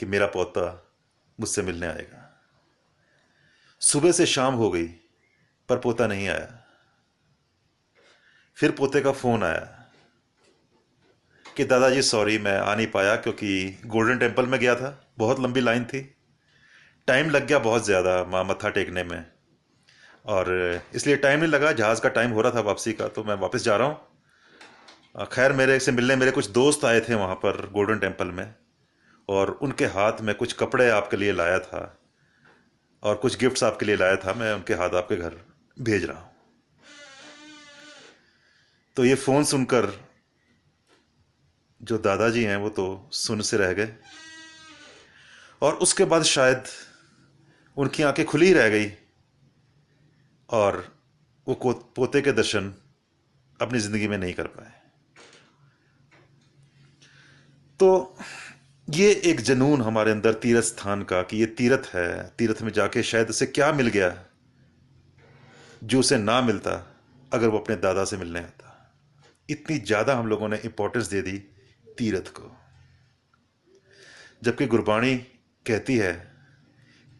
कि मेरा पोता मुझसे मिलने आएगा। सुबह से शाम हो गई पर पोता नहीं आया। फिर पोते का फोन आया कि दादाजी सॉरी मैं आ नहीं पाया क्योंकि गोल्डन टेम्पल में गया था, बहुत लंबी लाइन थी, टाइम लग गया बहुत ज़्यादा माँ मत्था टेकने में, और इसलिए टाइम नहीं लगा, जहाज़ का टाइम हो रहा था वापसी का, तो मैं वापस जा रहा हूँ। खैर मेरे से मिलने मेरे कुछ दोस्त आए थे वहाँ पर गोल्डन टेम्पल में, और उनके हाथ में कुछ कपड़े आपके लिए लाया था और कुछ गिफ्ट्स आपके लिए लाया था, मैं उनके हाथ आपके घर भेज रहा हूँ। तो ये फ़ोन सुनकर जो दादाजी हैं वो तो सुन से रह गए, और उसके बाद शायद उनकी आंखें खुली रह गई और वो पोते के दर्शन अपनी ज़िंदगी में नहीं कर पाए। तो ये एक जनून हमारे अंदर तीर्थ स्थान का कि ये तीर्थ है, तीर्थ में जाके शायद उसे क्या मिल गया जो उसे ना मिलता अगर वो अपने दादा से मिलने आता। इतनी ज़्यादा हम लोगों ने इंपॉर्टेंस दे दी तीर्थ को, जबकि गुरबाणी कहती है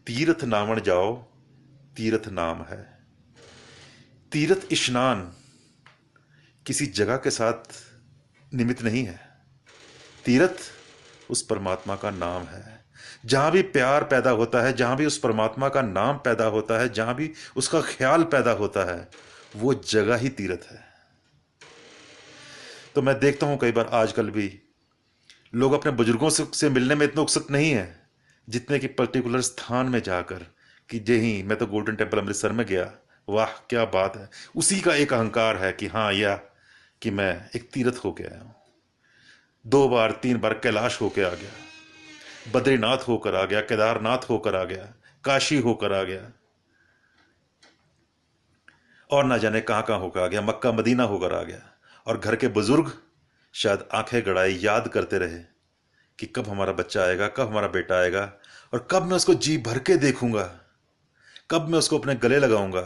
तीर्थ नावण जाओ तीर्थ नाम है। तीर्थ स्नान किसी जगह के साथ निमित्त नहीं है, तीर्थ उस परमात्मा का नाम है। जहां भी प्यार पैदा होता है, जहां भी उस परमात्मा का नाम पैदा होता है, जहां भी उसका ख्याल पैदा होता है, वो जगह ही तीर्थ है। तो मैं देखता हूं कई बार आजकल भी लोग अपने बुजुर्गों से मिलने में इतने उत्सुक नहीं है जितने कि पर्टिकुलर स्थान में जाकर कि जे ही मैं तो गोल्डन टेम्पल अमृतसर में गया, वाह क्या बात है, उसी का एक अहंकार है कि हाँ यह कि मैं एक तीर्थ होके आया हूं। 2 बार 3 बार कैलाश होके आ गया, बद्रीनाथ होकर आ गया, केदारनाथ होकर आ गया, काशी होकर आ गया, और ना जाने कहां कहां होकर आ गया, मक्का मदीना होकर आ गया। और घर के बुजुर्ग शायद आंखें गड़ाई याद करते रहे कि कब हमारा बच्चा आएगा, कब हमारा बेटा आएगा, और कब मैं उसको जी भर के देखूंगा, कब मैं उसको अपने गले लगाऊंगा।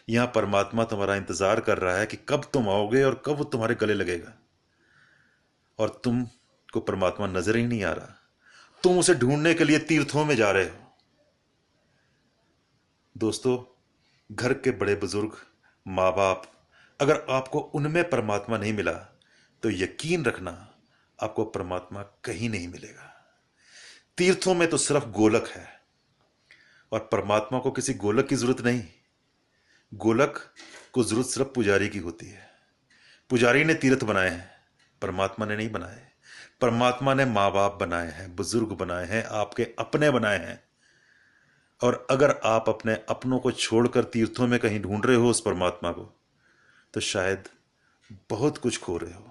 यहां परमात्मा तुम्हारा इंतजार कर रहा है कि कब तुम आओगे और कब वो तुम्हारे गले लगेगा, और तुम को परमात्मा नजर ही नहीं आ रहा। तुम उसे ढूंढने के लिए तीर्थों में जा रहे हो। दोस्तों, घर के बड़े बुजुर्ग, माँ बाप, अगर आपको उनमें परमात्मा नहीं मिला तो यकीन रखना आपको परमात्मा कहीं नहीं मिलेगा। तीर्थों में तो सिर्फ गोलक है, और परमात्मा को किसी गोलक की जरूरत नहीं। गोलक को जरूरत सिर्फ पुजारी की होती है। पुजारी ने तीर्थ बनाए हैं, परमात्मा ने नहीं बनाए। परमात्मा ने माँ बाप बनाए हैं, बुजुर्ग बनाए हैं, आपके अपने बनाए हैं। और अगर आप अपने अपनों को छोड़कर तीर्थों में कहीं ढूंढ रहे हो उस परमात्मा को, तो शायद बहुत कुछ खो रहे हो।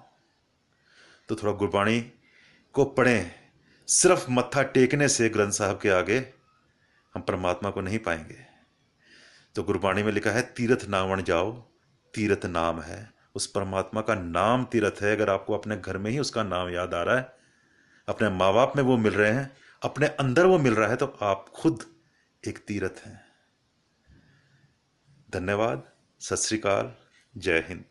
तो थोड़ा गुरबाणी को पढ़ें। सिर्फ मत्था टेकने से ग्रंथ साहब के आगे हम परमात्मा को नहीं पाएंगे। तो गुरबाणी में लिखा है तीर्थ नावण जाओ तीर्थ नाम है। उस परमात्मा का नाम तीर्थ है। अगर आपको अपने घर में ही उसका नाम याद आ रहा है, अपने माँ बाप में वो मिल रहे हैं, अपने अंदर वो मिल रहा है, तो आप खुद एक तीर्थ हैं। धन्यवाद। सत श्री अकाल। जय हिंद।